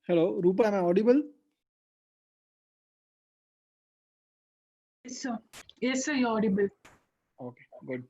Hello, Rupa, am I audible? Yes, sir. Yes, sir, you're audible. Okay, good.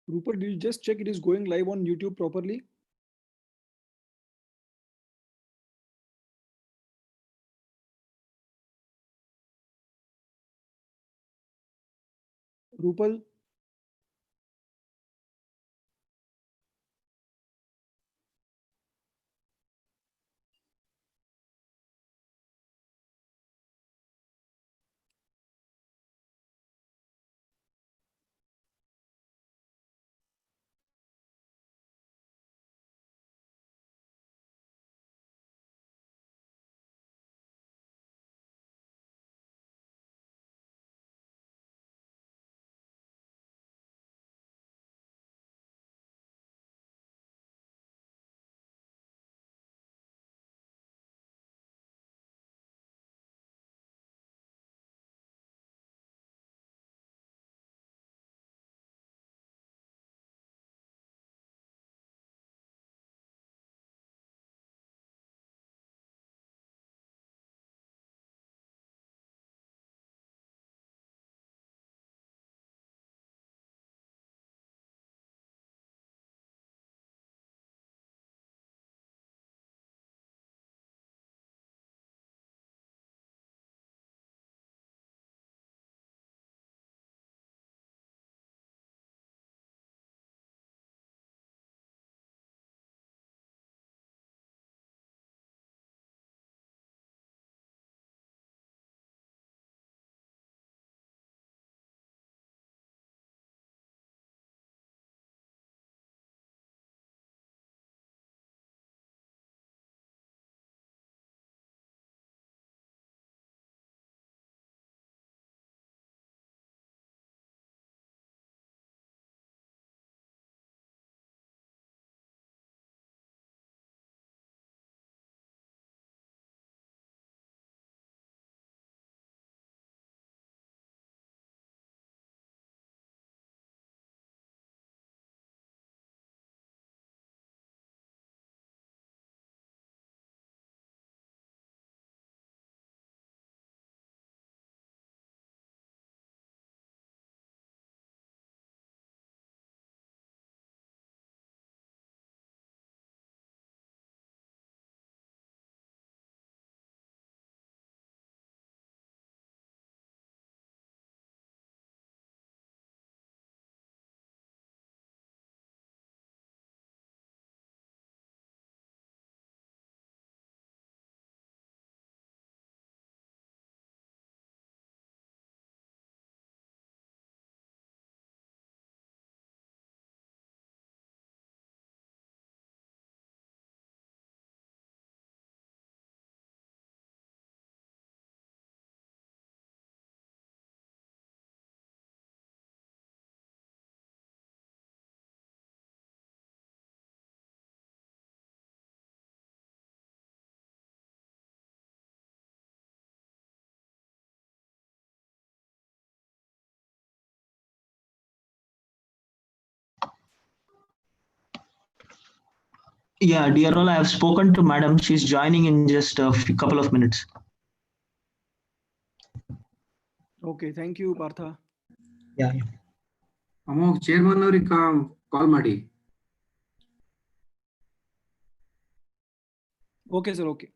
Rupert, did you just check it is going live on YouTube properly? Rupal, Yeah, dear all, I have spoken to Madam. She's joining in just a couple of minutes. Okay, thank you, Partha. Yeah. Amogh chairman ಅವ್ರಿಗೆ ಕಾಲ್ ಮಾಡಿ. Okay, sir. Okay.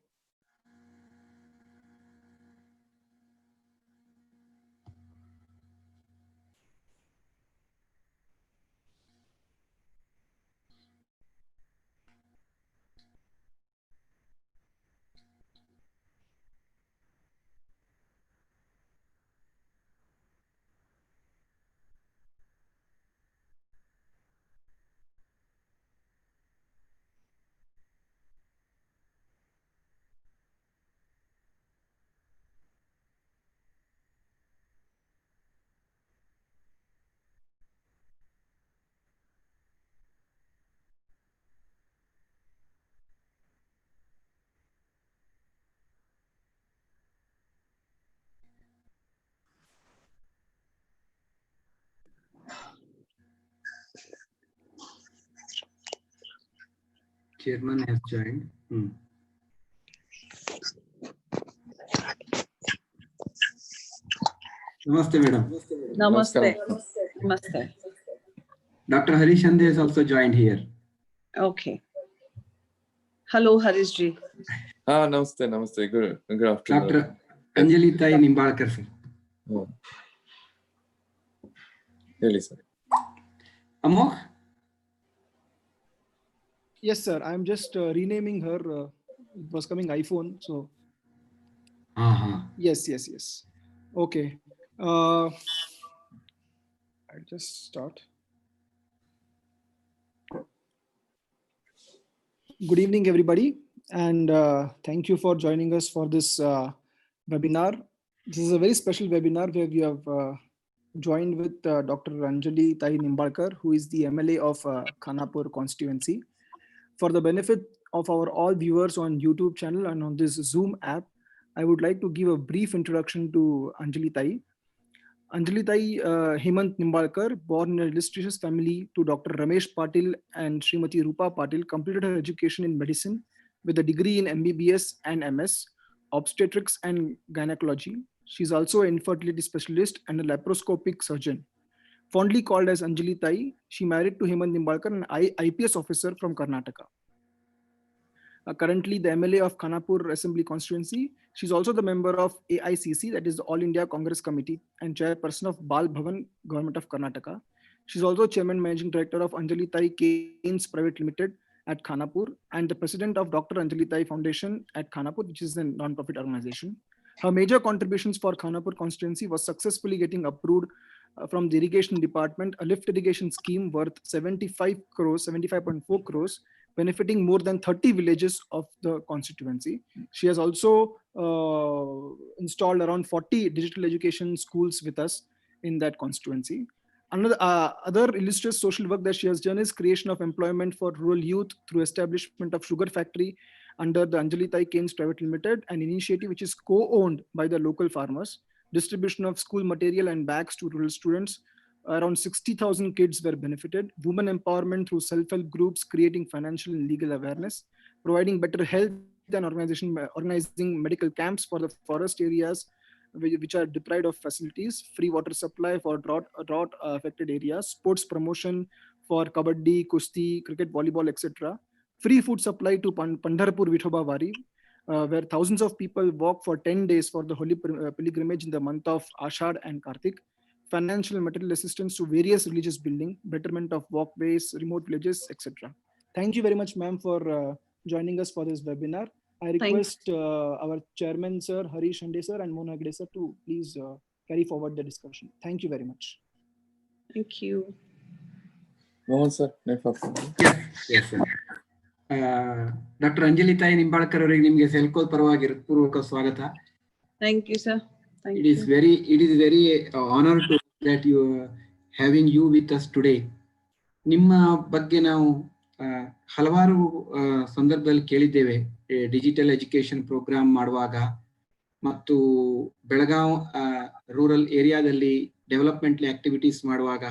Chairman has joined. Namaste, madam. Namaste. Namaste. Dr. Harish Ande has also joined here. Okay. Hello, Harish ji. Namaste, namaste. Good afternoon. Dr. Anjali Nimbalkar, sir. Really, sir. Amokh? Yes, sir. I'm just renaming her. It was coming iPhone, so. Yes. Okay. I'll just start. Good evening, everybody, and thank you for joining us for this webinar. This is a very special webinar where we have joined with Dr. Anjali Nimbalkar, who is the MLA of Khanapur constituency. For the benefit of our all viewers on YouTube channel and on this Zoom app, I would like to give a brief introduction to Anjali Tai. Anjali Tai Hemant Nimbalkar, born in an illustrious family to Dr. Ramesh Patil and Srimati Rupa Patil, completed her education in medicine with a degree in MBBS and MS, obstetrics and gynecology. She is also an infertility specialist and a laparoscopic surgeon. Fondly called as Anjali Tai, she married to Hemant Nimbalkar, an IPS officer from Karnataka. Currently the MLA of Khanapur Assembly constituency. She's also the member of AICC, that is the All India Congress Committee, and chairperson of Bal Bhavan, Government of Karnataka. She's also chairman managing director of Anjali Tai Canes Private Limited at Khanapur and the president of Dr. Anjali Tai Foundation at Khanapur, which is a non-profit organization. Her major contributions for Khanapur constituency was successfully getting approved from the irrigation department a lift irrigation scheme worth 75.4 crores, benefiting more than 30 villages of the constituency. She has also installed around 40 digital education schools with us in that constituency. Another other illustrious social work that she has done is creation of employment for rural youth through establishment of sugar factory under the Anjali Tai Canes Private Limited, an initiative which is co-owned by the local farmers. Distribution of school material and bags to rural students. Around 60,000 kids were benefited. Women empowerment through self-help groups, creating financial and legal awareness, providing better health and organizing medical camps for the forest areas which are deprived of facilities, free water supply for drought affected areas, sports promotion for kabaddi, kusti, cricket, volleyball, etc. Free food supply to Pandharpur Vithoba Wari, where thousands of people walk for 10 days for the holy pilgrimage in the month of Ashad and Kartik. Financial and material assistance to various religious building, betterment of walkways, remote villages, etc. Thank you very much, ma'am, for joining us for this webinar. I request our chairman, sir, Harish Ande, sir, and Mona Hegde, sir, to please carry forward the discussion. Thank you very much. Thank you. Mohan, sir. Yes, sir. Dr. Anjali Tai Nimbalkar ಅವರಿಗೆ ನಿಮಗೆ ಸೆಲ್ಕೋಲ್ ಪರವಾಗಿ ಪೂರ್ವಕ ಸ್ವಾಗತ. Thank you, sir. It is very honor to that you having you with us today. ನಿಮ್ಮ ಬಗ್ಗೆ ನಾವು ಹಲವಾರು ಸಂದರ್ಭದಲ್ಲಿ ಕೇಳಿದ್ದೇವೆ. ಡಿಜಿಟಲ್ ಎಜುಕೇಶನ್ ಪ್ರೋಗ್ರಾಮ್ ಮಾಡುವಾಗ ಮತ್ತು ಬೆಳಗಾವ್ ರೂರಲ್ ಏರಿಯಾದಲ್ಲಿ ಡೆವಲಪ್ಮೆಂಟ್ ಆಕ್ಟಿವಿಟೀಸ್ ಮಾಡುವಾಗ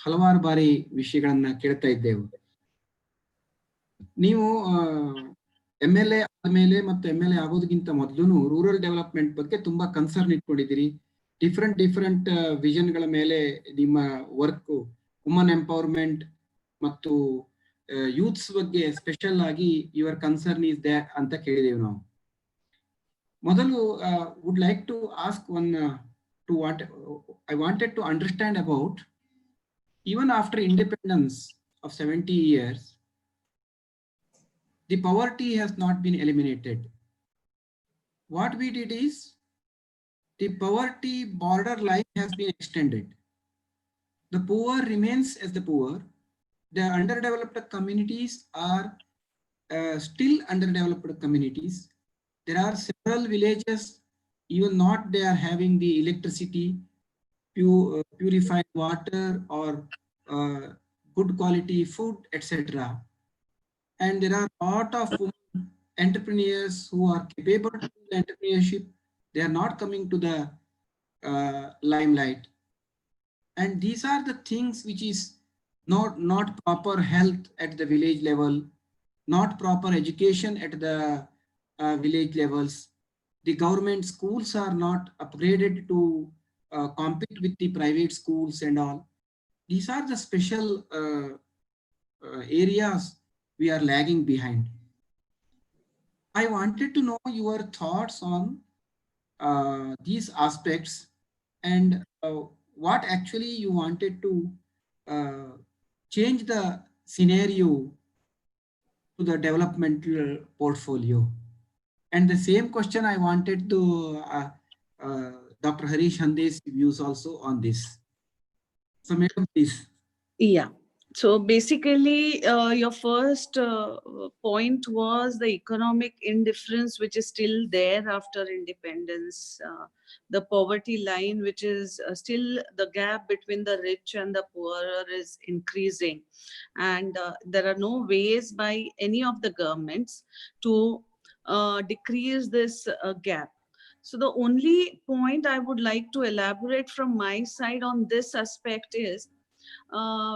ಹಲವಾರು ಬಾರಿ ವಿಷಯಗಳನ್ನ ಕೇಳ್ತಾ ಇದ್ದೆವು. ನೀವು MLA ಆದ್ಮೇಲೆ ಮತ್ತು MLA ಆಗೋದಕ್ಕಿಂತ ಮೊದಲು ರೂರಲ್ ಡೆವಲಪ್ಮೆಂಟ್ ಬಗ್ಗೆ ತುಂಬಾ ಕನ್ಸರ್ನ್ ಇಟ್ಕೊಂಡಿದ್ದೀರಿ. ಡಿಫ್ರೆಂಟ್ ವಿಷನ್ಗಳ ಮೇಲೆ ನಿಮ್ಮ ವರ್ಕ್, ವುಮನ್ ಎಂಪವರ್ಮೆಂಟ್ ಮತ್ತು ಯೂತ್ಸ್ ಬಗ್ಗೆ ಸ್ಪೆಷಲ್ ಆಗಿ ಯುವರ್ ಕನ್ಸರ್ನ್ ಈಸ್ ದೇ ಅಂತ ಕೇಳಿದೇವೆ ನಾವು. ಮೊದಲು would like to ask one two what I wanted to understand about even after independence of 70 years, the poverty has not been eliminated. What we did is the poverty border line has been extended. The poor remains as the poor. The underdeveloped communities are still underdeveloped communities. There are several villages, even not they are having the electricity, purified water or good quality food, etc. And there are a lot of entrepreneurs who are capable of entrepreneurship. They are not coming to the limelight. And these are the things which is not proper health at the village level, not proper education at the village levels. The government schools are not upgraded to compete with the private schools and all. These are the special areas we are lagging behind. I wanted to know your thoughts on these aspects and what actually you wanted to change the scenario to the developmental portfolio. And the same question I wanted to Dr. Harish Hande's views also on this. So, madam, please. Yeah. So basically, your first point was the economic indifference, which is still there after independence. The poverty line, which is still the gap between the rich and the poor, is increasing. And there are no ways by any of the governments to decrease this gap. So the only point I would like to elaborate from my side on this aspect is,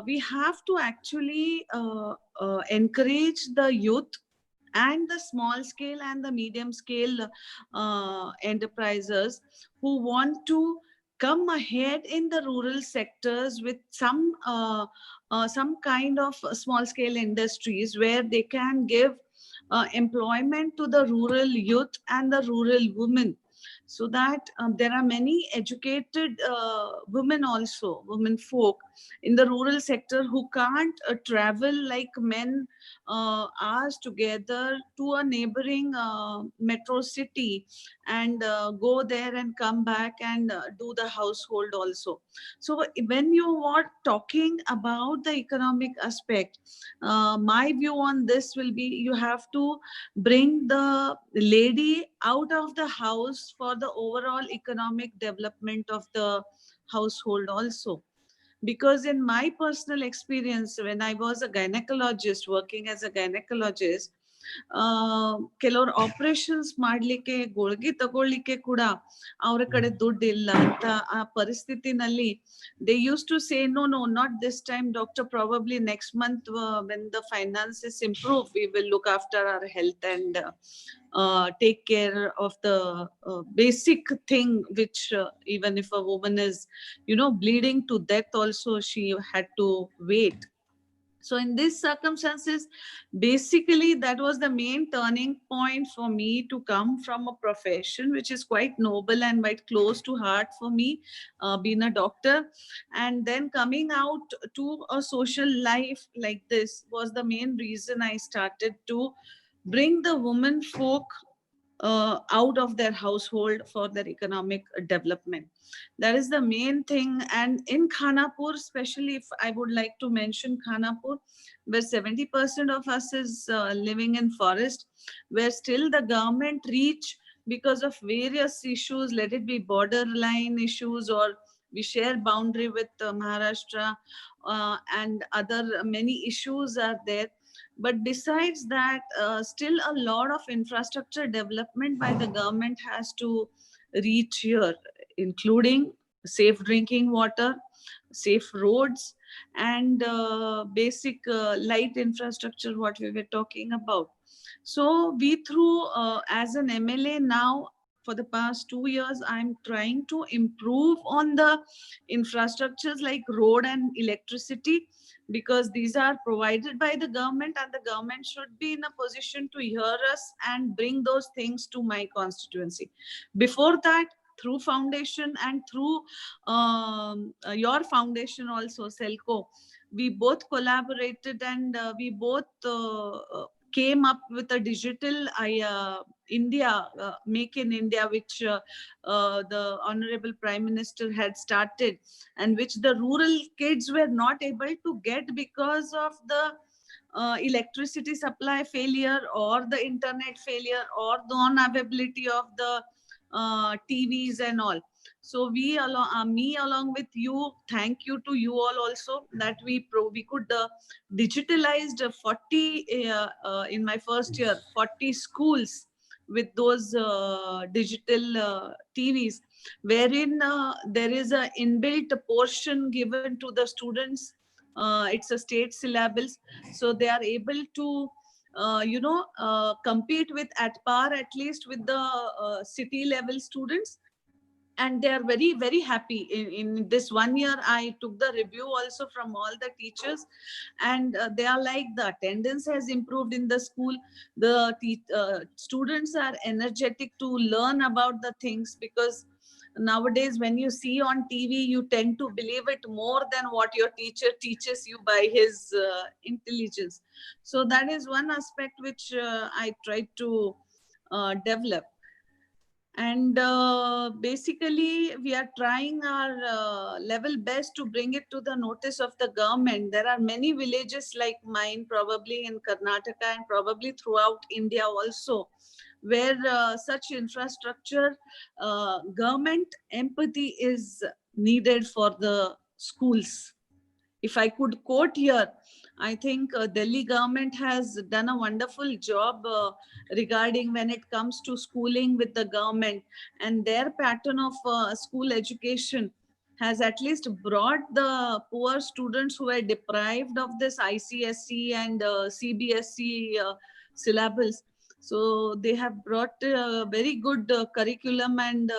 we have to actually encourage the youth and the small scale and the medium scale enterprises who want to come ahead in the rural sectors with some kind of small scale industries where they can give employment to the rural youth and the rural women, so that there are many educated women also, women folk in the rural sector who can't travel like men hours together to a neighboring metro city and go there and come back and do the household also. So when you are talking about the economic aspect, my view on this will be, you have to bring the lady out of the house for the overall economic development of the household also. Because in my personal experience, when I was a gynecologist, working as a gynecologist, ಕೆಲವರು operations ಮಾಡ್ಲಿಕ್ಕೆ ಗುಳ್ಗಿ ತಗೊಳ್ಳಿಕ್ಕೆ ಕೂಡ ಅವರ ಕಡೆ ದುಡ್ಡು ಇಲ್ಲ ಅಂತ ಆ ಪರಿಸ್ಥಿತಿನಲ್ಲಿ they used to say, no, not this time, doctor, probably next month when the finances improve, we will look after our health and take care of the basic thing, which even if a woman is, bleeding to death also, she had to wait. So in these circumstances, basically that was the main turning point for me to come from a profession which is quite noble and quite close to heart for me, being a doctor, and then coming out to a social life like this was the main reason I started to bring the women folk out of their household for their economic development. That is the main thing. And in Khanapur, especially, if I would like to mention Khanapur, where 70% of us is living in forest, where still the government reach, because of various issues, let it be borderline issues or we share boundary with Maharashtra and other many issues are there. But besides that, still a lot of infrastructure development by the government has to reach here, including safe drinking water, safe roads, and basic light infrastructure, what we were talking about. So we through as an MLA now, for the past 2 years, I'm trying to improve on the infrastructures like road and electricity, because these are provided by the government, and the government should be in a position to hear us and bring those things to my constituency. Before that, through foundation and through your foundation also, Selco, we both collaborated, and we both came up with a digital India, Make in India, which the Honorable Prime Minister had started, and which the rural kids were not able to get because of the electricity supply failure, or the internet failure, or the non-availability of the TVs and all. So we me along with you, thank you to you all also, that we could digitalized 40 in my first year, 40 schools with those digital TVs, wherein there is a inbuilt portion given to the students. It's a state syllabus, so they are able to compete with at par, at least with the city level students, and they are very, very happy. In this 1 year, I took the review also from all the teachers, and they are like, the attendance has improved in the school. The students are energetic to learn about the things, because nowadays when you see on TV, you tend to believe it more than what your teacher teaches you by his intelligence. So that is one aspect which I tried to develop. And basically, we are trying our level best to bring it to the notice of the government. There are many villages like mine, probably in Karnataka and probably throughout India also, where such infrastructure, government empathy is needed for the schools. If I could quote here, I think Delhi government has done a wonderful job regarding when it comes to schooling with the government, and their pattern of school education has at least brought the poor students who were deprived of this ICSE and CBSE syllabus. So they have brought a very good curriculum and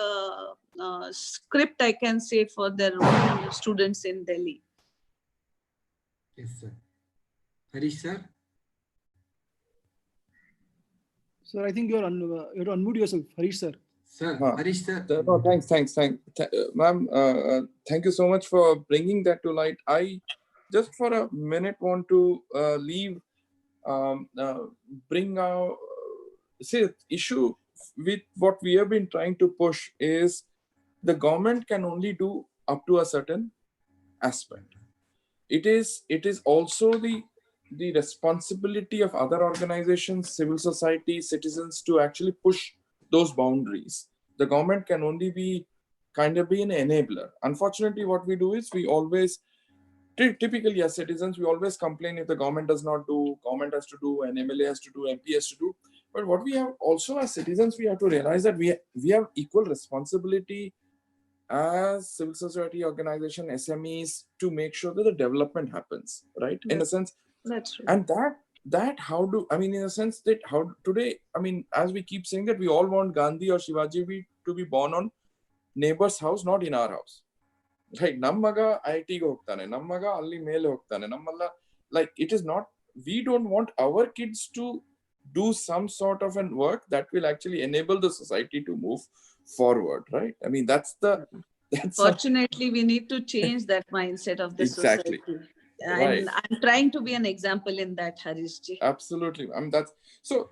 script, I can say, for their own students in Delhi. Yes, sir. Harish, sir. Sir, I think you're unmute yourself, Harish sir. Sir, Harish, sir. No, thanks. Ma'am, thank you so much for bringing that to light. I just for a minute want to bring our issue with what we have been trying to push is the government can only do up to a certain aspect. It is also the responsibility of other organizations, civil society, citizens to actually push those boundaries. The government can only be an enabler. Unfortunately, what we do is we always, typically as citizens, we always complain if the government does not do, government has to do, an MLA has to do, MP has to do. But what we have also as citizens, we have to realize that we have equal responsibility as civil society organization, SMEs, to make sure that the development happens, right? In a sense, that's true. And that how do, I mean, in a sense that how today, I mean, as we keep saying that we all want Gandhi or Shivaji to be born on neighbor's house, not in our house, right? Nammaga IIT go hogtane, nammaga alli mele hogtane, nammalla, like it is not, we don't want our kids to do some sort of an work that will actually enable the society to move forward, right? I mean, that's Fortunately, we need to change that mindset of the exactly. society. Right. And I'm trying to be an example in that, Harishji. Absolutely. I mean, that's so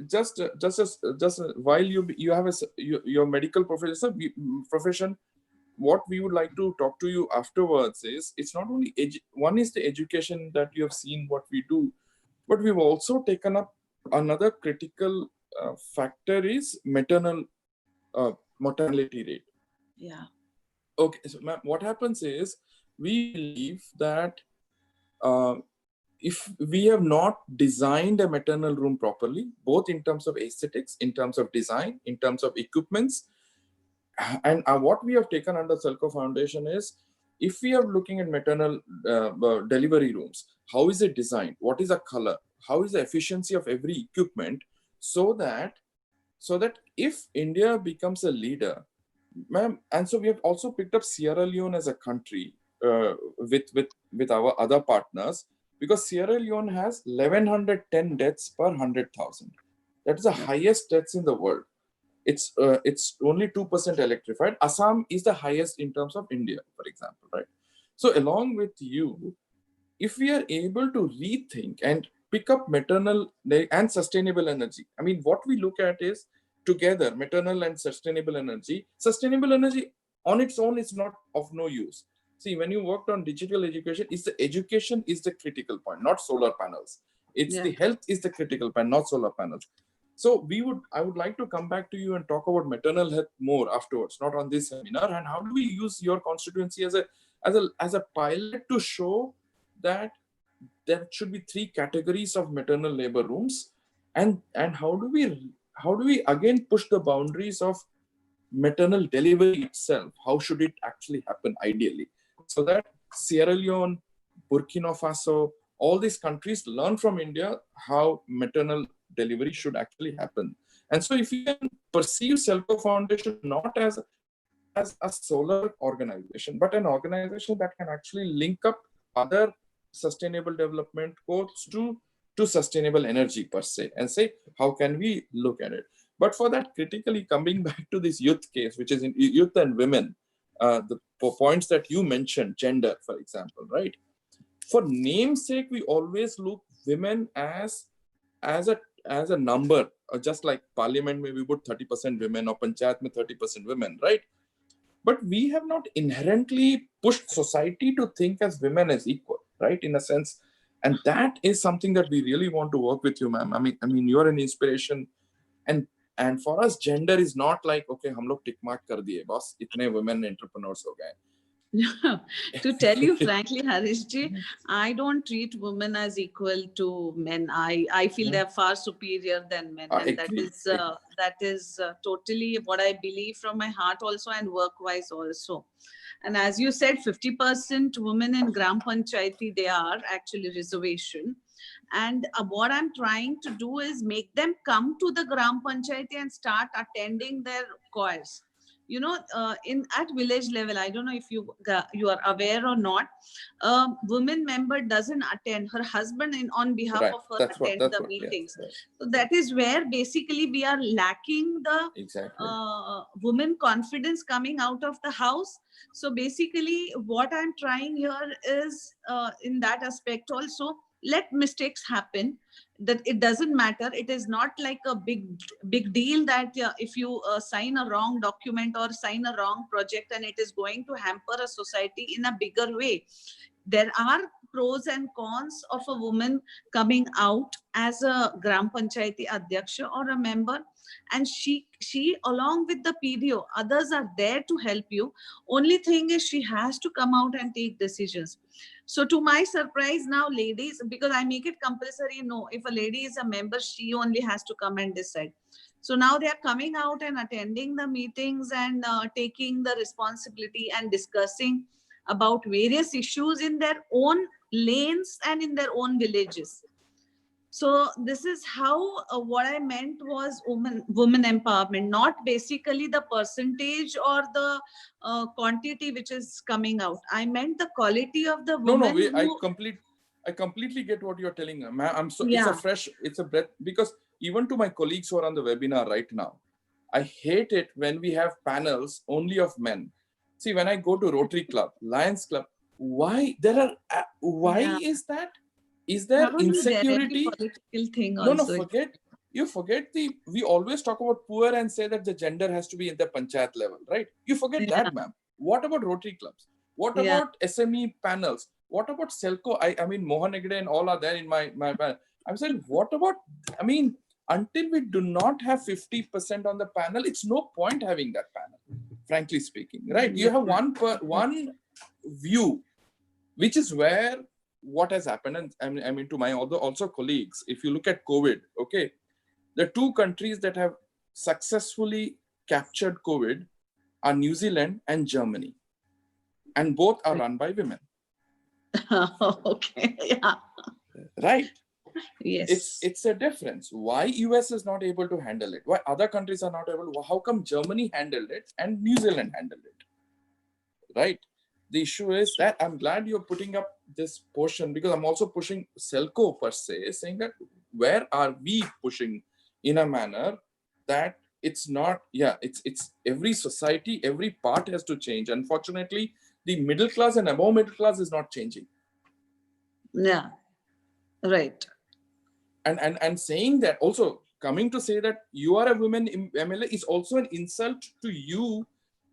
just while you have your medical profession, what we would like to talk to you afterwards is, it's not only one is the education that you have seen what we do, but we've also taken up another critical factor is maternal mortality rate. Yeah. Okay, so ma'am, what happens is we believe that if we have not designed a maternal room properly, both in terms of aesthetics, in terms of design, in terms of equipments, and what we have taken under Selco Foundation is if we are looking at maternal delivery rooms, how is it designed? What is the color? How is the efficiency of every equipment? So that if India becomes a leader, ma'am, and so we have also picked up Sierra Leone as a country with our other partners, because Sierra Leone has 1110 deaths per 100,000. That is the highest deaths in the world. It's only 2% electrified. Assam is the highest in terms of India, for example, right? So along with you, if we are able to rethink and pick up maternal and sustainable energy, I mean, what we look at is together maternal and sustainable energy. Sustainable energy on its own is not of no use. See, when you worked on digital education, education is the critical point, not solar panels. It's the health is the critical point, not solar panels. So I would like to come back to you and talk about maternal health more afterwards, not on this seminar. And how do we use your constituency as a pilot to show that there should be 3 categories of maternal labor rooms, and how do we again push the boundaries of maternal delivery itself? How should it actually happen ideally, so that Sierra Leone, Burkina Faso, all these countries learn from India how maternal delivery should actually happen. And so if you can perceive Selco Foundation not as a solar organization, but an organization that can actually link up other sustainable development goals to sustainable energy per se, and say, how can we look at it? But for that, critically coming back to this youth case, which is in youth and women, the points that you mentioned, gender, for example, right? For namesake, we always look women as a number, just like parliament, maybe put 30% women, or panchayat mein 30% women, right? But we have not inherently pushed society to think as women as equal, right? In a sense, and that is something that we really want to work with you, ma'am. I mean, you're an inspiration, and for us, gender is not like, okay, hum log tick mark kar diye, boss, itne women entrepreneurs ho gaye. To tell you frankly, Harishji, I don't treat women as equal to men. I feel they're far superior than men, and that is totally what I believe from my heart also, and work-wise also. And as you said, 50% women in Gram Panchayati, they are actually reservation. And what I'm trying to do is make them come to the Gram Panchayati and start attending their choirs. You know, at village level, I don't know if you are aware or not, woman member doesn't attend. Her husband on behalf of her attend the meetings. Yes. So that is where basically we are lacking the woman confidence coming out of the house. So basically what I'm trying here is in that aspect also, let mistakes happen, that it doesn't matter. It is not like a big deal that if you sign a wrong document or sign a wrong project and it is going to hamper a society in a bigger way. There are pros and cons of a woman coming out as a Gram Panchayati Adhyaksha or a member, and she along with the PDO, others are there to help you. Only thing is she has to come out and take decisions. So to my surprise now, ladies, because I make it compulsory, no, if a lady is a member, she only has to come and decide. So now they are coming out and attending the meetings and taking the responsibility and discussing about various issues in their own lanes and in their own villages. So this is how what I meant was women empowerment, not basically the percentage or the quantity which is coming out. I meant the quality of the woman. I completely get what you're telling. I'm so it's a breath, because even to my colleagues who are on the webinar right now, I hate it when we have panels only of men. See, when I go to Rotary Club, Lions Club, why is that? Is there insecurity? Political thing no, also. forget we always talk about poor and say that the gender has to be in the panchayat level, right? You forget that, ma'am. What about Rotary clubs? What about SME panels? What about Selco? I mean, Mohan Egde and all are there in my panel. I'm saying, what about, I mean, until we do not have 50% on the panel, it's no point having that panel, frankly speaking, right? You have one view, which is where what has happened. And I mean to my also colleagues, if you look at COVID, okay, the 2 countries that have successfully captured COVID are New Zealand and Germany. and both are run by women. Okay, yeah, Right? yes. It's a difference. Why US is not able to handle it? Why other countries are not able? How come Germany handled it and New Zealand handled it? Right? The issue is that I'm glad you're putting up this portion, because I'm also pushing Selco per se, saying that where are we pushing in a manner that it's not, it's every society, every part has to change. Unfortunately, the middle class and above middle class is not changing. Yeah, right. And saying that, also coming to say that you are a woman MLA is also an insult to you.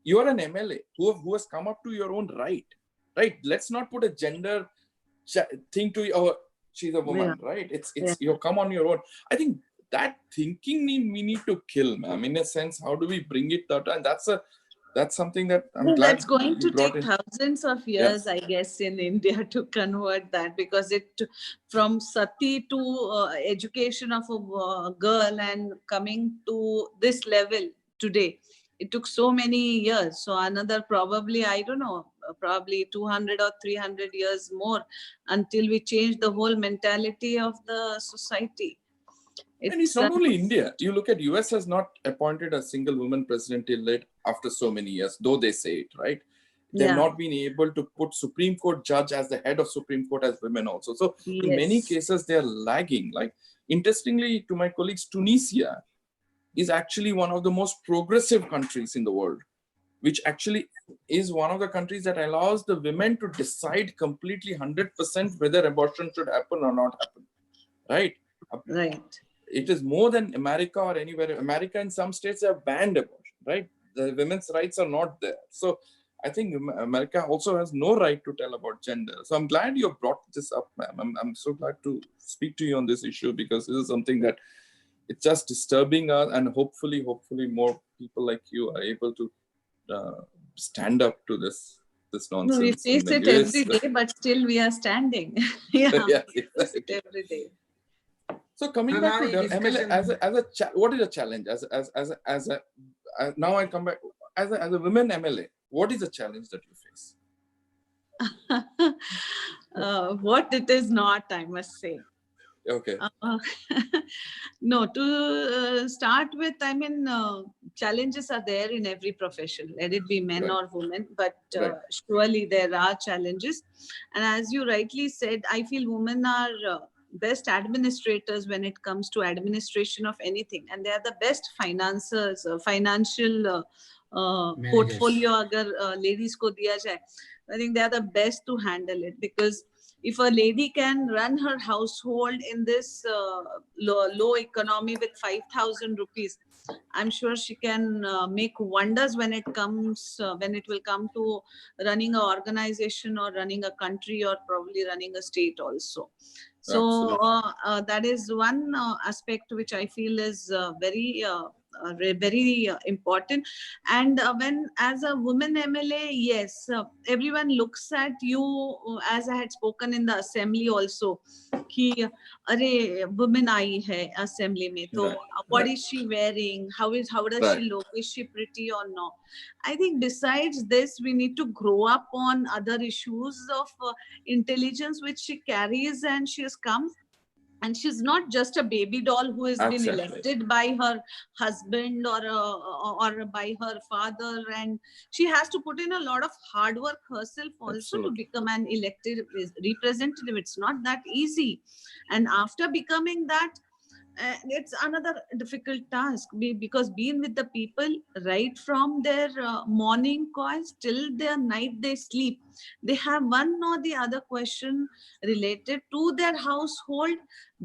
You are an MLA who has come up to your own right. Let's not put a gender thing to you. She's a woman, right? It's you come on your own. I think that thinking we need to kill, ma'am. In a sense, how do we bring it that? And that's something that I'm glad That's going to take in. thousands of years, I guess, in India to convert that, because it from sati to education of a girl and coming to this level today, it took so many years. So another probably, I don't know, probably 200 or 300 years more until we change the whole mentality of the society. And it's not only India. You look at US has not appointed a single woman president till late after so many years, though they say it, right? They've not been able to put Supreme Court judge as the head of Supreme Court as women also. So in many cases, they're lagging. Like, interestingly, to my colleagues, Tunisia is actually one of the most progressive countries in the world, which actually is one of the countries that allows the women to decide completely 100% whether abortion should happen or not happen, right? Right. It is more than America or anywhere. America in some states have banned abortion, right? The women's rights are not there. So I think America also has no right to tell about gender. So I'm glad you brought this up, ma'am. I'm so glad to speak to you on this issue, because this is something that it's just disturbing us, and hopefully more people like you are able to stand up to this nonsense. We face it every day, but still we are standing. Yeah, we face it every day. So coming back to MLA what is a challenge now I come back as a women MLA, what is the challenge that you face? What it is not, I must say. Okay. No, to start with, I mean, challenges are there in every profession, let it be men or women, but surely there are challenges. And as you rightly said, I feel women are best administrators when it comes to administration of anything, and they are the best financiers, financial portfolio agar ladies ko diya jaye, I think they are the best to handle it, because if a lady can run her household in this low economy with 5,000 rupees, I'm sure she can make wonders when it comes, when it will come to running an organization or running a country or probably running a state also. So that is one aspect which I feel is very important. And when as a woman MLA, yes, everyone looks at you, as I had spoken in the assembly also, ki arey woman aayi hai assembly mein, so what is she wearing, how does she look, is she pretty or not? I think besides this, we need to grow up on other issues of intelligence which she carries, and she has come. And she's not just a baby doll who has been elected by her husband or by her father, and she has to put in a lot of hard work herself also to become an elected representative. It's not that easy. And after becoming that, it's another difficult task, because being with the people right from their morning calls till their night they sleep, they have one or the other question related to their household,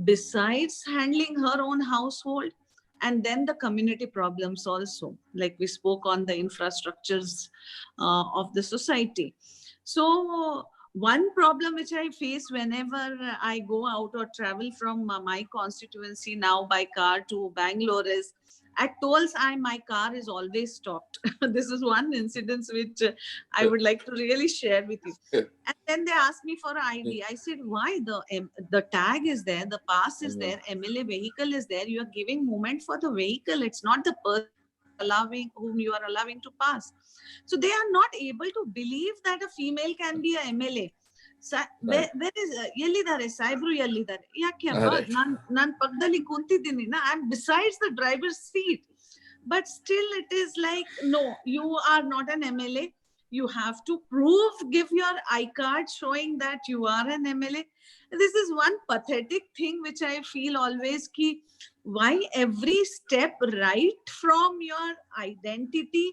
besides handling her own household, and then the community problems also, like we spoke on the infrastructures of the society. So one problem which I face whenever I go out or travel from my constituency now by car to Bangalore is, at tolls, my car is always stopped. This is one incident which I would like to really share with you. And then they asked me for ID. I said, why? The tag is there, the pass is there, MLA vehicle is there. You are giving movement for the vehicle. It's not the person allowing to pass. So they are not able to believe that a female can be a MLA. Where is ಎಲ್ಲಿದ್ದಾರೆ ಸಾಹೇಬ್ರು ಎಲ್ಲಿದ್ದಾರೆ ಯಾಕೆ ಅಬ್ಬಾ ನಾನು ಪಕ್ಕದಲ್ಲಿ ಕುಂತಿದ್ದೀನಿ ನಾ I'm besides the driver's seat, but still it is like, no, you are not an MLA. You have to give your I-card showing that you are an MLA. This is one pathetic thing which I feel always ki why every step right from your identity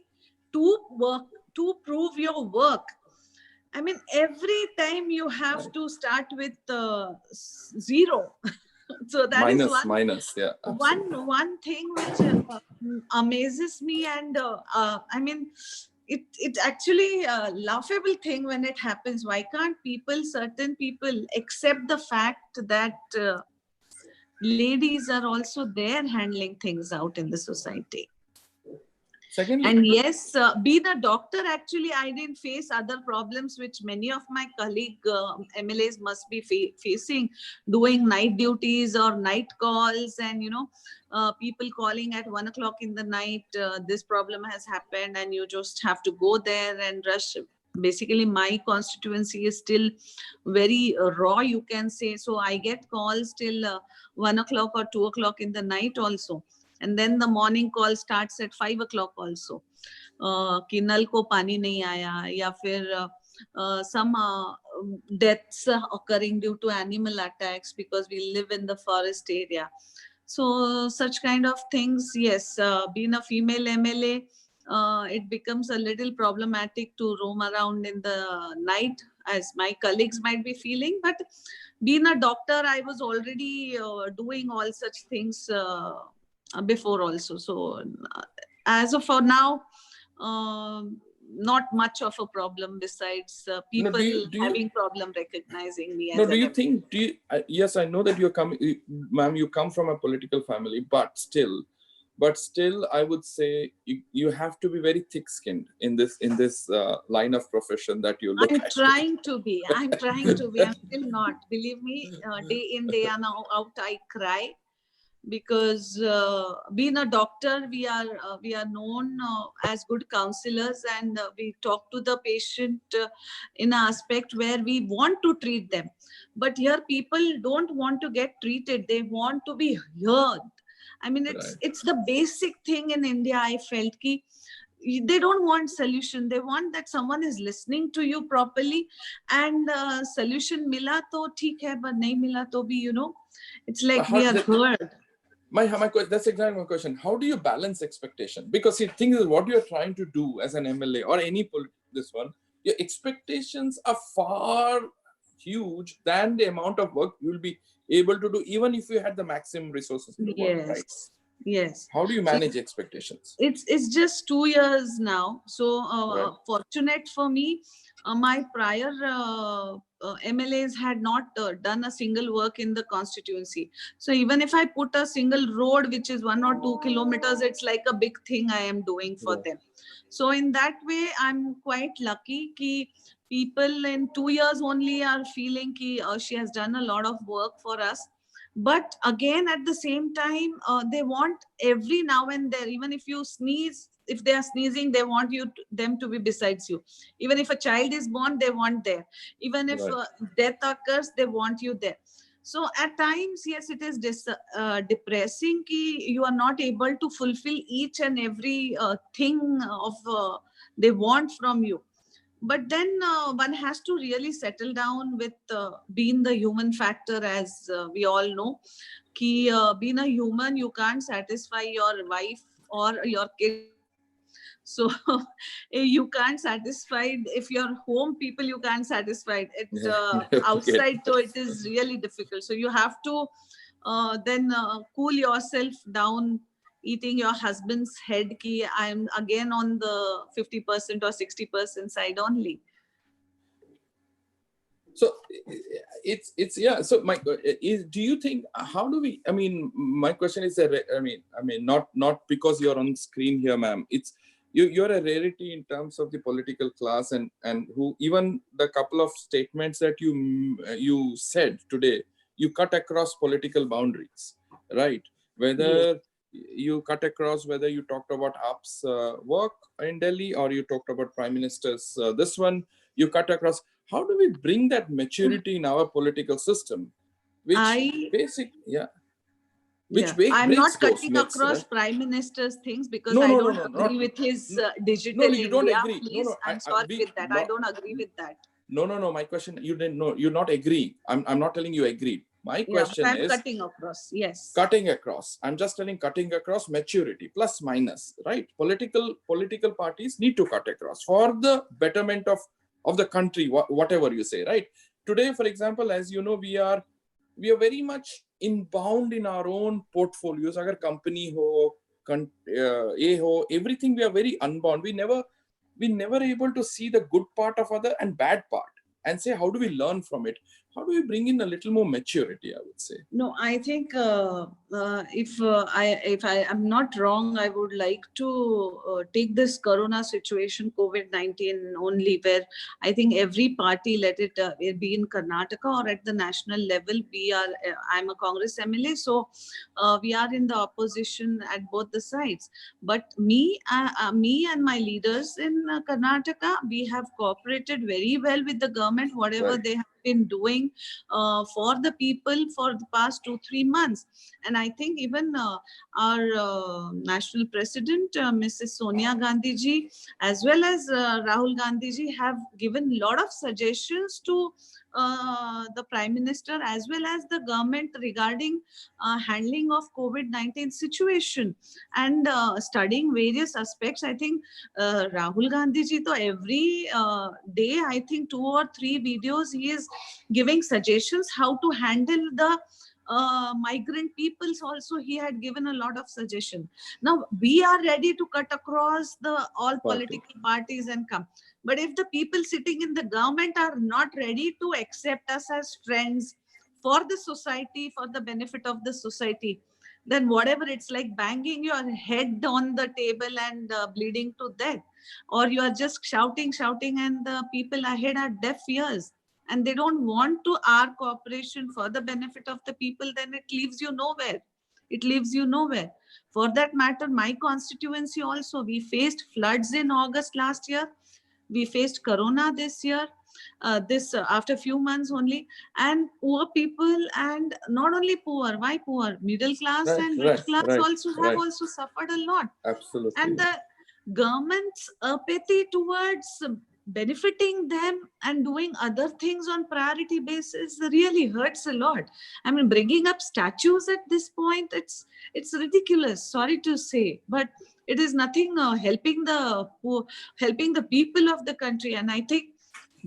to work, to prove your work. I mean, every time you have to start with zero. So that minus, is minus, yeah. One thing which amazes me, and I mean, it actually laughable thing when it happens. Why can't certain people accept the fact that ladies are also there handling things out in the society? Secondly, and yes, being a doctor, actually, I didn't face other problems which many of my colleague MLAs must be facing, doing night duties or night calls, and people calling at 1 o'clock in the night, this problem has happened, and you just have to go there and rush. Basically, my constituency is still very raw, you can say. So I get calls till 1 o'clock or 2 o'clock in the night also. And then the morning call starts at 5 o'clock also. कि नल को पानी नहीं आया, या फिर some deaths occurring due to animal attacks because we live in the forest area. So such kind of things, yes, being a female MLA, it becomes a little problematic to roam around in the night, as my colleagues might be feeling. But being a doctor, I was already doing all such things before also. So as of for now, not much of a problem, besides people having problem recognizing me as do you think, yes, I know that you're coming, ma'am, you come from a political family, but still I would say you have to be very thick-skinned in this line of profession that you look at. I'm trying to be. I'm still not. Believe me, day in, day out, I cry. Because being a doctor, we are known as good counselors, and we talk to the patient in an aspect where we want to treat them. But here people don't want to get treated, they want to be heard. I mean, it's the basic thing in India. I felt ki they don't want solution, they want that someone is listening to you properly, and solution mila to theek hai, but nahi mila to bhi, it's like we are heard. My that's exactly my question. How do you balance expectation? Because the thing is, what you're trying to do as an MLA or any this one, your expectations are far huge than the amount of work you'll be able to do, even if you had the maximum resources in the world, right? Yes. How do you manage expectations? It's just 2 years now. So fortunate for me, my prior MLAs had not done a single work in the constituency. So even if I put a single road which is 1 or 2 kilometers, it's like a big thing I am doing for them. So in that way, I'm quite lucky ki people in 2 years only are feeling ki she has done a lot of work for us. But again, at the same time, they want every now and then, even if you sneeze, if they are sneezing, they want them to be besides you. Even if a child is born, they want there. Even if death occurs, they want you there. So at times, yes, it is depressing ki you are not able to fulfill each and every thing of they want from you. But then one has to really settle down with being the human factor, as we all know. Ki being a human, you can't satisfy your wife or your kid. So you can't satisfy, if you're home people, you can't satisfy it. Outside, so it is really difficult. So you have to then cool yourself down, eating your husband's head ki I'm again on the 50% or 60% side only. So it's yeah. So do you think, how do we, I mean, my question is, I mean, not because you're on screen here, ma'am. It's you're a rarity in terms of the political class, and who, even the couple of statements that you said today, you cut across political boundaries, right? Whether you cut across whether you talked about AAP's work in Delhi or you talked about Prime Minister's this one, you cut across. How do we bring that maturity in our political system, which I'm breaks not those cutting myths, across right? Prime Minister's things because No, I no, no, don't no, agree not, with his no, digital you don't India. agree. Please, I'm sorry with that. I don't agree with that. No. My question, you didn't know. You're not agree. I'm not telling you agreed. My Yeah, but question I'm is cutting across. Yes. cutting across. I'm just telling cutting across maturity, plus minus, right? Political parties need to cut across for the betterment of the country, whatever you say, right? Today, for example, as you know, we are very much inbound in our own portfolios. Agar company ho, everything, we are very unbound. We never able to see the good part of other and bad part and say, how do we learn from it? How do we bring in a little more maturity, I would say? No, I think if I am not wrong, I would like to take this Corona situation, COVID-19 only, where I think every party, let it be in Karnataka or at the national level, I'm a Congress MLA, so we are in the opposition at both the sides. But me and my leaders in Karnataka, we have cooperated very well with the government, whatever Right. they have been doing for the people for the past 2-3 months. And I think even our national president, Mrs. Sonia Gandhi ji, as well as Rahul Gandhi ji, have given a lot of suggestions to the Prime Minister as well as the government regarding handling of COVID-19 situation and studying various aspects. I think Rahul Gandhi ji, to every day, I think 2 or 3 videos, he is giving suggestions how to handle the migrant peoples. Also, he had given a lot of suggestion. Now we are ready to cut across the all political parties and come. But if the people sitting in the government are not ready to accept us as friends for the society, for the benefit of the society, then whatever, it's like banging your head on the table and bleeding to death, or you are just shouting and the people ahead are deaf ears and they don't want to our cooperation for the benefit of the people, then it leaves you nowhere. It leaves you nowhere. For that matter, my constituency also, we faced floods in August last year. We faced Corona this year, after a few months only, and poor people, and not only poor, why poor? Middle class and rich class also have also suffered a lot. Absolutely. And the government's apathy towards benefiting them and doing other things on priority basis really hurts a lot. I mean, bringing up statues at this point, it's ridiculous, sorry to say, but it is nothing helping the poor, helping the people of the country. And I think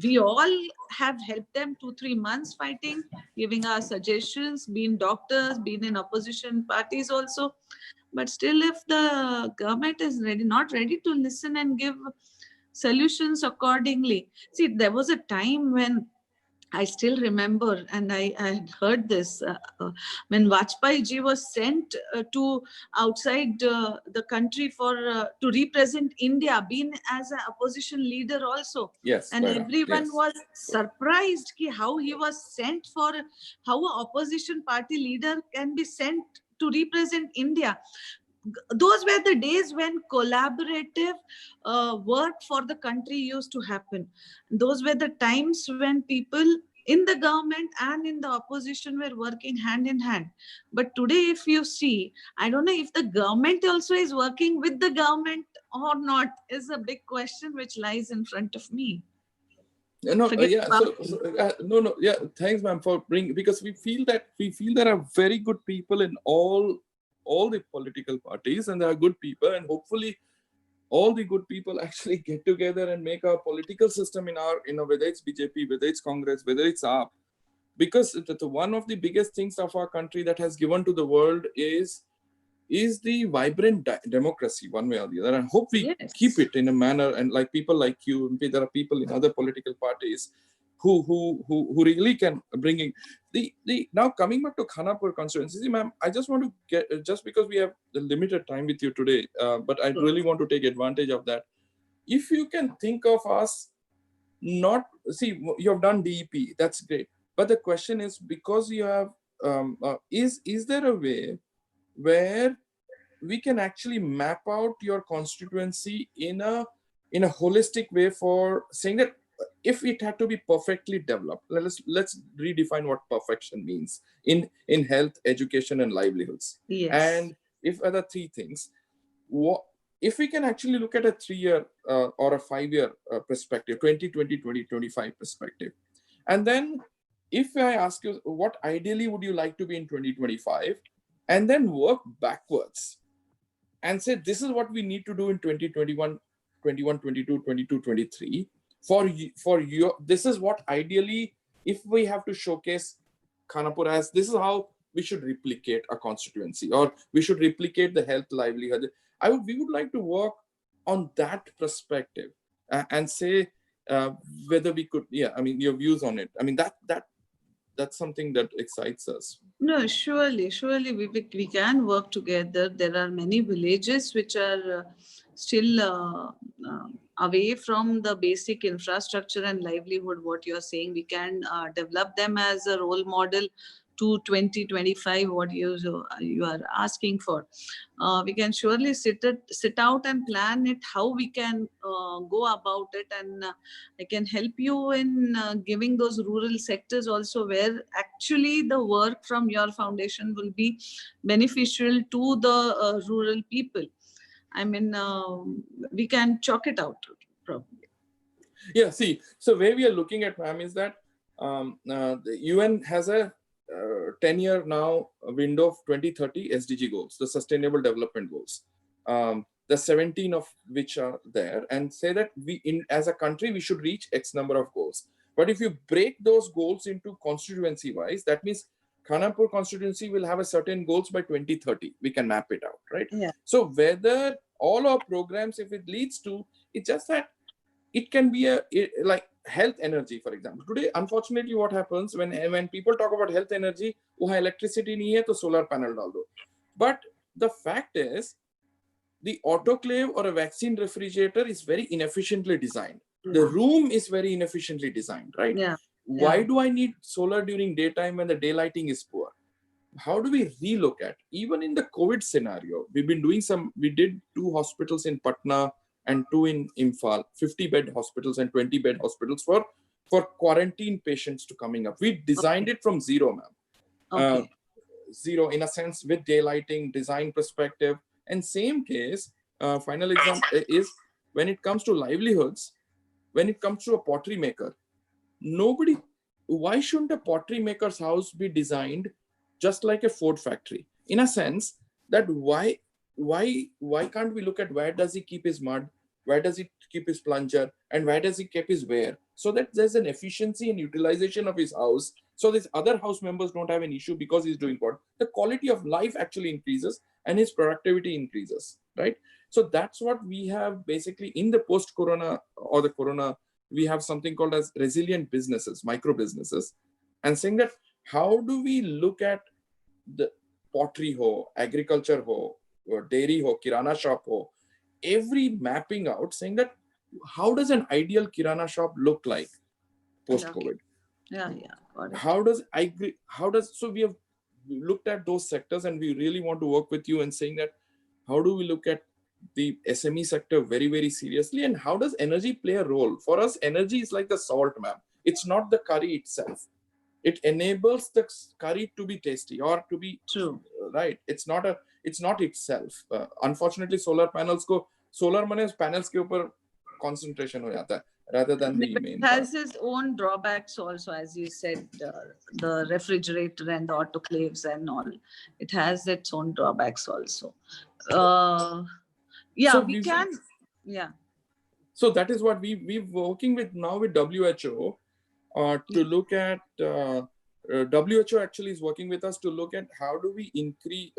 we all have helped them 2-3 months fighting, giving our suggestions, being doctors, being in opposition parties also. But still, if the government is not ready to listen and give solutions accordingly. See, there was a time when I still remember, and I had heard this, when Vajpayee ji was sent to outside the country for to represent India, being as an opposition leader also. Yes. And everyone was surprised how he was sent for, how an opposition party leader can be sent to represent India. Those were the days when collaborative work for the country used to happen. Those were the times when people in the government and in the opposition were working hand in hand. But today, if you see, I don't know if the government also is working with the government or not, is a big question which lies in front of me. No, yeah. Thanks, ma'am, for bringing, because we feel there are very good people in all the political parties, and there are good people, and hopefully all the good people actually get together and make our political system in our, whether it's BJP, whether it's Congress, whether it's AAP, because one of the biggest things of our country that has given to the world is the vibrant democracy, one way or the other. And hope we keep it in a manner, and like people like you, there are people in other political parties who really can bring in the now coming back to Khanapur constituency, ma'am, I just want to get, just because we have the limited time with you today, but I really want to take advantage of that. If you can think of us, not, see, you have done DEP, that's great, but the question is, because you have is there a way where we can actually map out your constituency in a holistic way for saying that if it had to be perfectly developed, let's redefine what perfection means in health, education, and livelihoods. Yes. And if other three things, if we can actually look at a 3-year or a 5-year perspective, 2020, 2025 perspective, and then if I ask you what ideally would you like to be in 2025, and then work backwards and say this is what we need to do in 2021, 21, 22, 22, 23 for your, this is what ideally, if we have to showcase Khanapur as, this is how we should replicate a constituency, or we should replicate the health livelihood. We would like to work on that perspective and say whether we could, your views on it. That's something that excites us. No, surely we can work together. There are many villages which are still away from the basic infrastructure and livelihood. What you're saying, we can develop them as a role model to 2025. What you are asking for, we can surely sit out and plan it, how we can go about it, and I can help you in giving those rural sectors also, where actually the work from your foundation will be beneficial to the rural people. I mean, we can chalk it out probably. Yeah, see, so where we are looking at, ma'am, is that the UN has a 10-year now window of 2030 SDG goals, the Sustainable Development Goals, the 17 of which are there, and say that as a country, we should reach X number of goals. But if you break those goals into constituency wise, that means Khanapur constituency will have a certain goals by 2030. We can map it out, right? Yeah. So whether all our programs, if it leads to, it's just that it can be like health energy, for example. Today, unfortunately, what happens when people talk about health energy, wahan electricity nahi hai, to solar panel dal do. But the fact is, the autoclave or a vaccine refrigerator is very inefficiently designed. The room is very inefficiently designed, right? Yeah. Why do I need solar during daytime when the daylighting is poor? How do we relook at, even in the COVID scenario, we did 2 hospitals in Patna and 2 in Imphal, 50-bed hospitals and 20-bed hospitals for quarantine patients to coming up. We designed it from zero, ma'am. Okay. Zero in a sense, with daylighting, design perspective. And same case, final example is when it comes to livelihoods, when it comes to a pottery maker, why shouldn't a pottery maker's house be designed just like a Ford factory? In a sense, that why can't we look at where does he keep his mud, where does he keep his plunger, and where does he keep his ware, so that there's an efficiency and utilization of his house, so these other house members don't have an issue because he's doing what? The quality of life actually increases and his productivity increases, right? So that's what we have basically in the post-corona or the corona, we have something called as resilient businesses, micro businesses, and saying that how do we look at the pottery ho, agriculture ho, or dairy ho, kirana shop ho, every mapping out, saying that how does an ideal kirana shop look like post-COVID? Yeah, got it. So we have looked at those sectors, and we really want to work with you in saying that how do we look at the SME sector very, very seriously, and how does energy play a role? For us, energy is like the salt, ma'am. It's not the curry itself. It enables the curry to be tasty or to be True. Right. It's not itself. Unfortunately, solar panels ke upar concentration ho jata hai, rather than the main. It has its own drawbacks also, as you said, the refrigerator and the autoclaves and all. It has its own drawbacks also. So we can. Yeah. So that is what we're working with now with WHO to look at. WHO actually is working with us to look at how do we increase.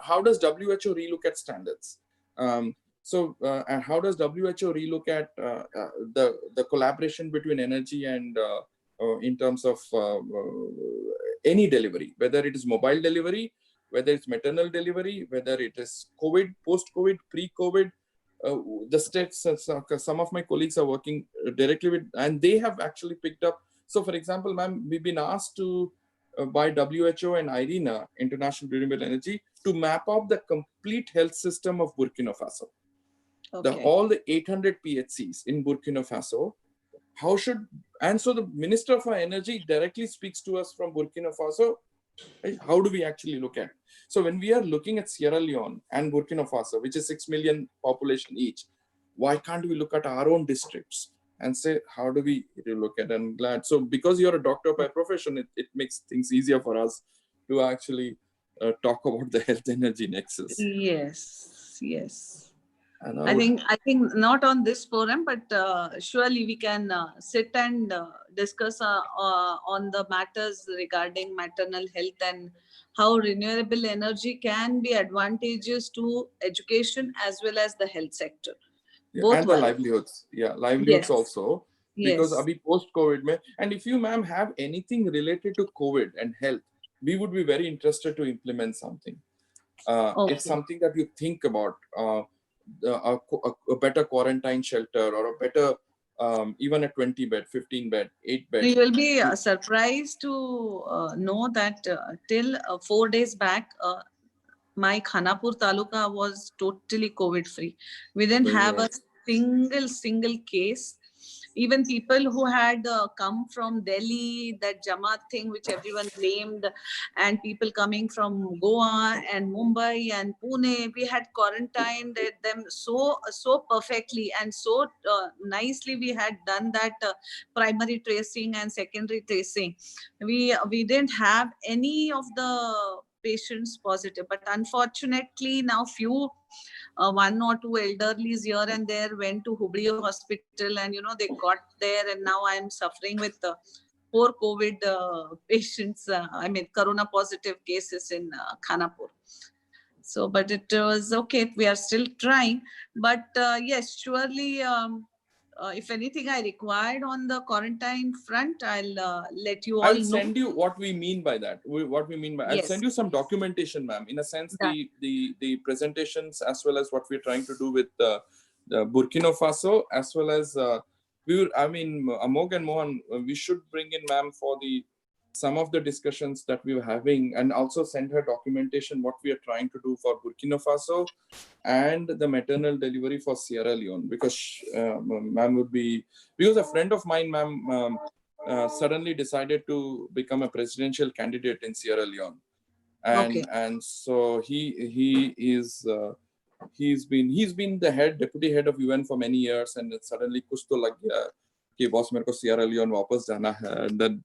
How does WHO relook at standards? And how does WHO relook at the collaboration between energy and in terms of any delivery, whether it is mobile delivery, whether it's maternal delivery, whether it is COVID, post-COVID, pre-COVID. The states, some of my colleagues are working directly with, and they have actually picked up. So, for example, ma'am, we've been asked to by WHO and IRENA, International Renewable Energy, to map out the complete health system of Burkina Faso. Okay. All the 800 PHCs in Burkina Faso. How should, and so the Minister for Energy directly speaks to us from Burkina Faso. How do we actually look at? So when we are looking at Sierra Leone and Burkina Faso, which is 6 million population each, why can't we look at our own districts and say, how do we look at? I'm glad. So because you're a doctor by profession, it makes things easier for us to actually talk about the health energy nexus. Yes, yes. And I think not on this forum, but surely we can sit and discuss on the matters regarding maternal health and how renewable energy can be advantageous to education as well as the health sector. Both and the livelihoods. Yeah, livelihoods also. Because abhi post-COVID mein, and if you, ma'am, have anything related to COVID and health, we would be very interested to implement something. It's something that you think about. A better quarantine shelter or a better even a 20 bed, 15 bed, 8 bed. You will be surprised to know that till 4 days back, my Khanapur Taluka was totally COVID free. We didn't have a single case. Even people who had come from Delhi, that Jamaat thing which everyone blamed, and people coming from Goa and Mumbai and Pune, we had quarantined them so perfectly and so nicely. We had done that primary tracing and secondary tracing. We didn't have any of the patients positive, but unfortunately now few one or two elderlies here and there went to Hubli hospital, and they got there, and now I am suffering with poor COVID patients. I mean corona positive cases in Khanapur. So, but it was okay. We are still trying, but yes, surely. If anything I required on the quarantine front, I'll let you all know. I'll send you what we mean by that. I'll send you some documentation, ma'am. In a sense, the presentations as well as what we're trying to do with the Burkina Faso, as well as Amog and Mohan, we should bring in ma'am for some of the discussions that we were having, and also send her documentation what we are trying to do for Burkina Faso and the maternal delivery for Sierra Leone, because ma'am would be, because a friend of mine, ma'am, suddenly decided to become a presidential candidate in Sierra Leone, and so he's been the deputy head of UN for many years, and suddenly kuch to lag gaya ki boss mere ko Sierra Leone wapas jana hai, and then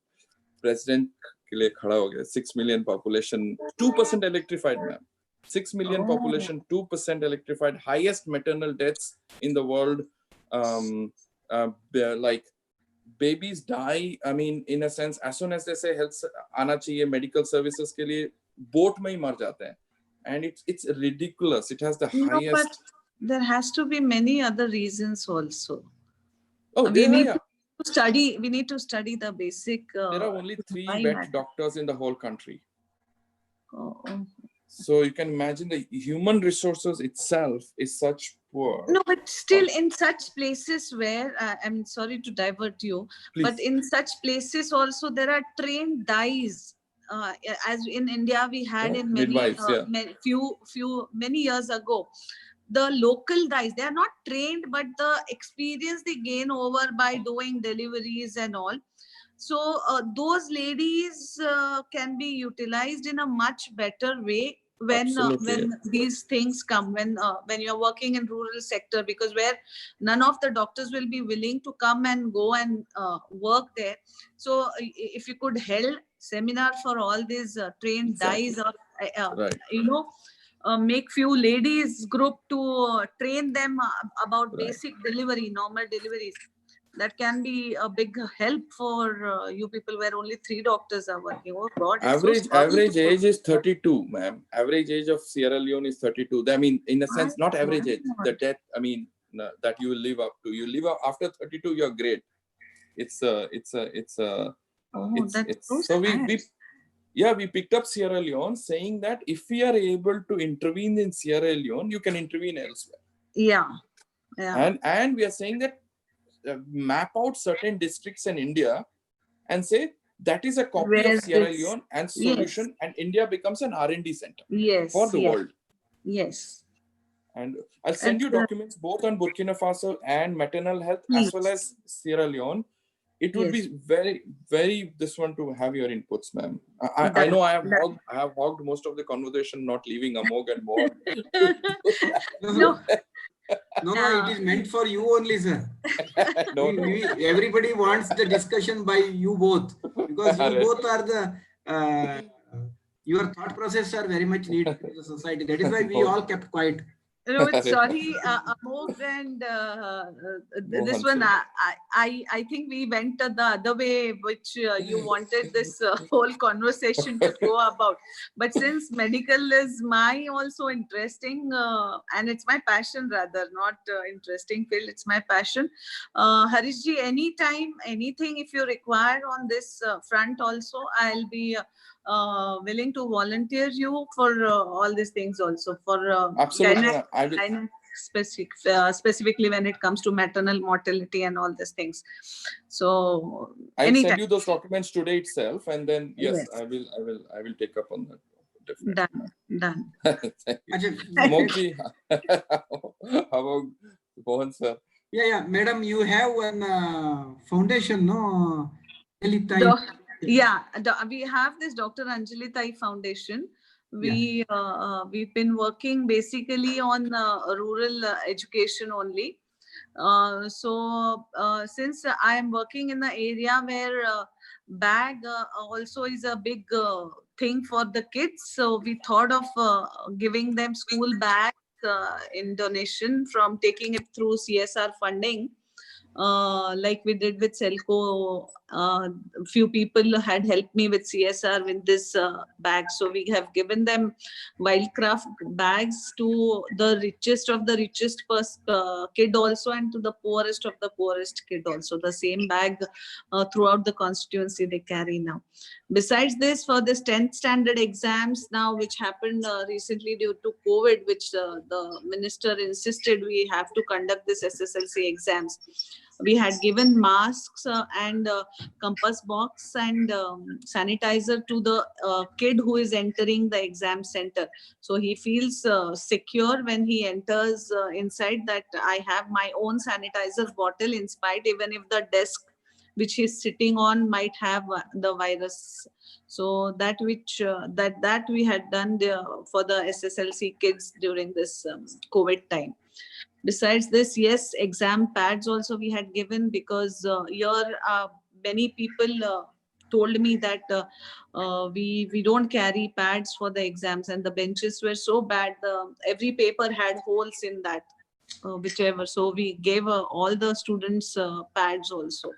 president ke liye khada ho gaya. 6 million population, 2% electrified, ma'am. 6 million population, 2% electrified, highest maternal deaths in the world. Like babies die, I mean, in a sense, as soon as they say health aana chahiye, medical services ke liye, boat mein hi mar jate hain. And it's ridiculous. It has the highest. But there has to be many other reasons also. We need to study the basic. There are only 3 vet doctors in the whole country. So you can imagine the human resources itself is such poor. No, but still in such places where, I'm sorry to divert you, Please. But in such places also there are trained dyes. As in India we had in many years ago. The local dyes, they are not trained, but the experience they gain over by doing deliveries and all. So those ladies can be utilized in a much better way when these things come, when you're working in rural sector, because where none of the doctors will be willing to come and go and work there. So if you could hold seminar for all these trained dyes, or make few ladies group to train them about basic delivery, normal deliveries. That can be a big help for you people where only 3 doctors are working. Oh God! Average age is 32, ma'am. Average age of Sierra Leone is 32. I mean, in a sense, not average age. The death, I mean, that you will live up to. You live up after 32, you're great. So we picked up Sierra Leone, saying that if we are able to intervene in Sierra Leone, you can intervene elsewhere. And we are saying that map out certain districts in India and say That is a copy Where of Sierra this- Leone and yes. solution, and India becomes an R&D center Yes. for the yes. world. Yes. And I'll send you And, documents both on Burkina Faso and maternal health please. as well as Sierra Leone. It would Yes. be very, very this one to have your inputs, ma'am. I Done. know I have Done. hogged most of the conversation, not leaving Amog and more. No. No, it is meant for you only, sir. No. Everybody wants the discussion by you both, because you both are the your thought process are very much needed in the society. That is why we all kept quiet. No, sorry, Amog and this Mohan, one, sir. I think we went the other way, which you wanted this whole conversation to go about. But since medical is my also interesting, and it's my passion rather, not interesting field, it's my passion. Harishji, anytime, anything if you require on this front also, I'll be willing to volunteer you for all these things also, for Absolutely, ma'am. I will. specifically when it comes to maternal mortality and all these things. So I'll anytime. send you those documents today itself, and then yes, Yes. I will take up on that. Definitely. Done. Thank you. Ajay, Amogji, how about Mohan sir? yeah, madam, you have one foundation, no? Yeah, we have this Dr. Anjali Tai Foundation. We've been working basically on rural education only. So since I am working in the area where bag also is a big thing for the kids, so we thought of giving them school bags in donation from taking it through CSR funding. Like we did with Selco, few people had helped me with CSR with this bag. So we have given them wildcraft bags to the richest of the richest kid also, and to the poorest of the poorest kid also. The same bag throughout the constituency they carry now. Besides this, for this 10th standard exams now, which happened recently due to COVID, which the minister insisted we have to conduct this SSLC exams. We had given masks and compass box and sanitizer to the kid who is entering the exam center. So he feels secure when he enters inside, that I have my own sanitizer bottle, in spite even if the desk which he's sitting on might have the virus. So that which that we had done for the SSLC kids during this COVID time. Besides this, yes, exam pads also we had given, because here many people told me that we don't carry pads for the exams, and the benches were so bad. Every paper had holes in that, whichever. So we gave all the students pads also.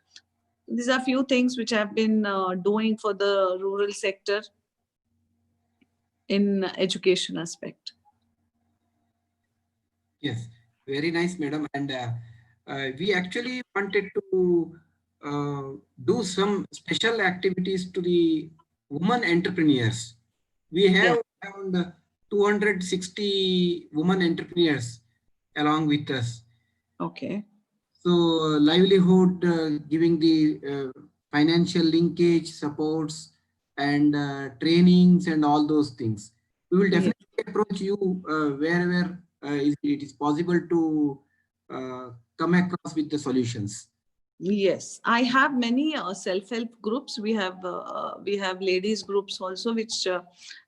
These are few things which I've been doing for the rural sector in education aspect. Yes, very nice, madam. And we actually wanted to do some special activities to the women entrepreneurs. We have around 260 women entrepreneurs along with us. Okay. So livelihood, giving the financial linkage, supports, and trainings and all those things. We will definitely approach you wherever it is possible to come across with the solutions. Yes, I have many self-help groups. We have ladies groups also, which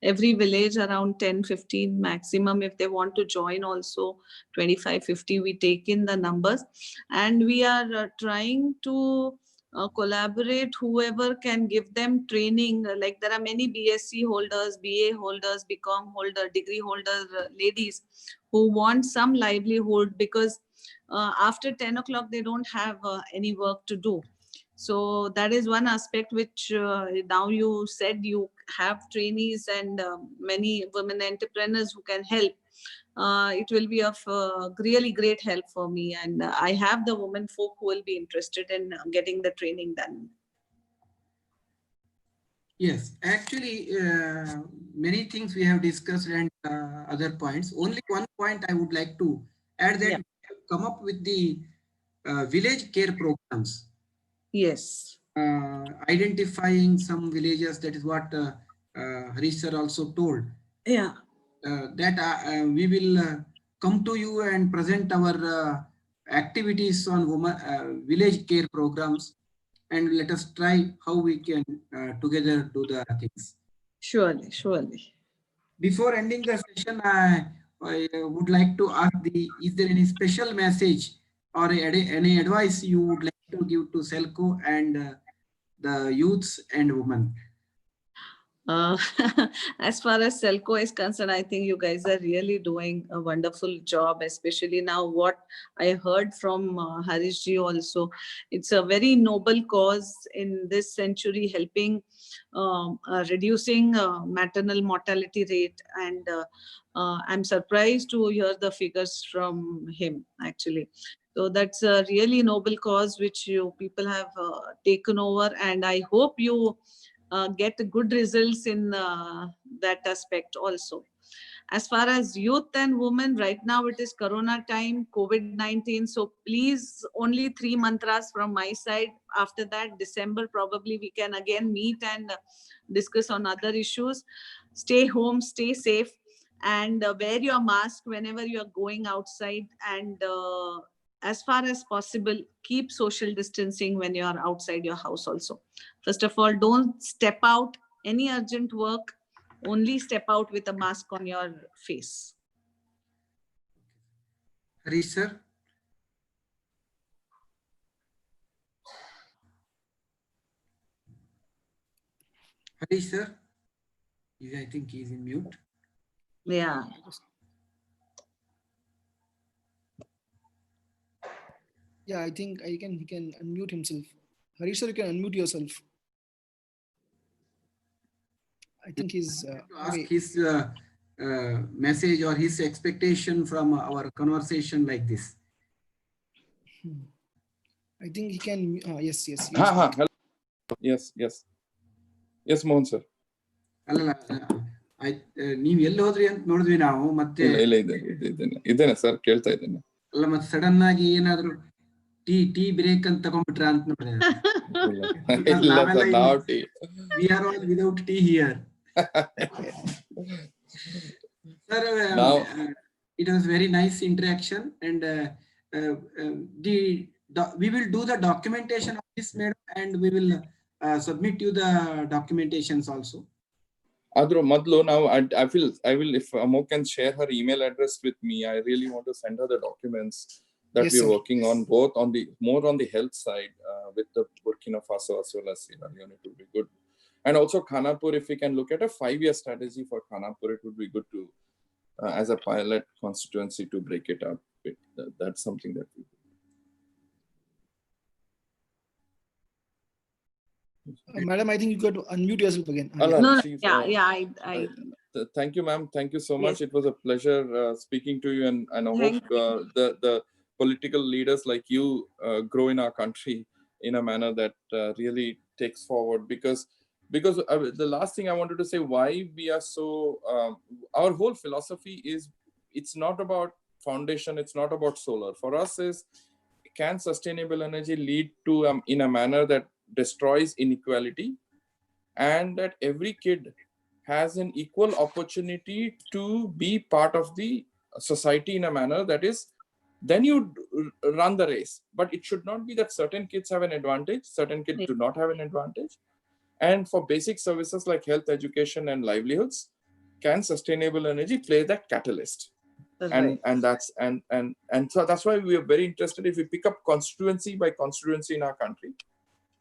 every village around 10-15 maximum, if they want to join also 25-50, we take in the numbers, and we are trying to collaborate whoever can give them training. Like there are many BSc holders, BA holders, BCom holder, degree holder ladies who want some livelihood, because after 10 o'clock they don't have any work to do. So that is one aspect which now you said you have trainees and many women entrepreneurs who can help. It will be of really great help for me, and I have the women folk who will be interested in getting the training done. Yes, actually, many things we have discussed, and other points. Only one point I would like to add, that we have come up with the village care programs. Yes. identifying some villages. That is what Harish sir also told. Yeah. That we will come to you and present our activities on village care programs, and let us try how we can together do the things. Surely, surely. Before ending the session, I would like to ask is there any special message or any advice you would like to give to Selco and the youths and women? Uh, as far as Selco is concerned, I think you guys are really doing a wonderful job, especially now what I heard from Harish ji also. It's a very noble cause in this century, helping reducing maternal mortality rate. And I'm surprised to hear the figures from him, actually. So that's a really noble cause which you people have taken over, and I hope you get good results in that aspect also. As far as youth and women, right now it is Corona time, COVID-19. So please, only 3 mantras from my side. After that, December, probably we can again meet and discuss on other issues. Stay home, stay safe, and wear your mask whenever you are going outside. And as far as possible, keep social distancing when you are outside your house also. First of all, don't step out any urgent work. Only step out with a mask on your face. Harish sir. Harish sir. I think he's in mute. Yeah. Yeah, I think he can unmute himself. Harish sir, you can unmute yourself. I think he's to ask away. his message or his expectation from our conversation like this. I think he can. Yes. Hello. Yes. Yes, Mohan sir. ಅಲ್ಲ ನೀವ್ ಎಲ್ಲಿ ಹೋದ್ರಿ ಅಂತ ನೋಡಿದ್ವಿ ನಾವು ಮತ್ತೆ ಇದ್ದೇನೆ sir, ಕೇಳ್ತಾ ಇದ್ದೇನೆ. ಅಲ್ಲ ಮತ್ತೆ ಸಡನ್ ಆಗಿ ಏನಾದ್ರು ಟೀ ಬ್ರೇಕ್ ಅಂತ ತಗೊಂಡ್ಬಿಟ್ರ ಅಂತ ನೋಡಿದ್ರೆ we are all without tea here. Sir, it was very nice interaction, and we will do the documentation of this, madam, and we will submit you the documentations also. Adro Madlo, now I will, if Amo can share her email address with me, I really want to send her the documents that we're working on, both on the more on the health side with the Burkina Faso as well as Sierra Leone. It would be good. And also Khanapur, if we can look at a 5-year strategy for Khanapur, it would be good to as a pilot constituency to break it up. That's something that we do. Madam, I think you got to unmute yourself again. Thank you, ma'am. Thank you so much. It was a pleasure speaking to you, and I hope the political leaders like you grow in our country in a manner that really takes forward. Because the last thing I wanted to say, why we are so, our whole philosophy is, it's not about foundation, it's not about solar. For us is, can sustainable energy lead to in a manner that destroys inequality, and that every kid has an equal opportunity to be part of the society in a manner that is, then you run the race. But it should not be that certain kids have an advantage, certain kids do not have an advantage. And for basic services like health, education, and livelihoods, can sustainable energy play that catalyst? And that's and so that's why we are very interested if we pick up constituency by constituency in our country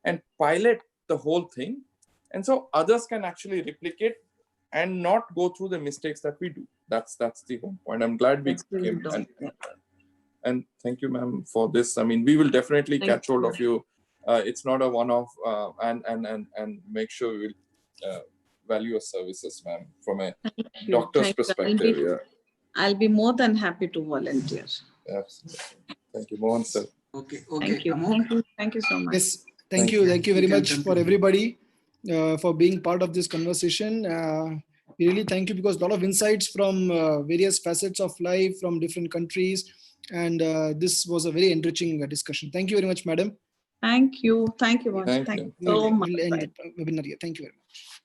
and pilot the whole thing, and so others can actually replicate and not go through the mistakes that we do. That's the whole point. I'm glad we came, and thank you, ma'am, for this. I mean, we will definitely catch hold of you. It's not a one-off, and make sure we will value your services, ma'am, from a doctor's perspective. I'll be more than happy to volunteer. Absolutely. Thank you, Mohan sir. Okay. Thank you so much. Yes, thank you very much for everybody for being part of this conversation. We really thank you, because a lot of insights from various facets of life from different countries, and this was a very enriching discussion. Thank you very much, madam. Thank you. Thank you, Manju. Thank Thank you. you so much. We'll end the webinar here. Thank you very much.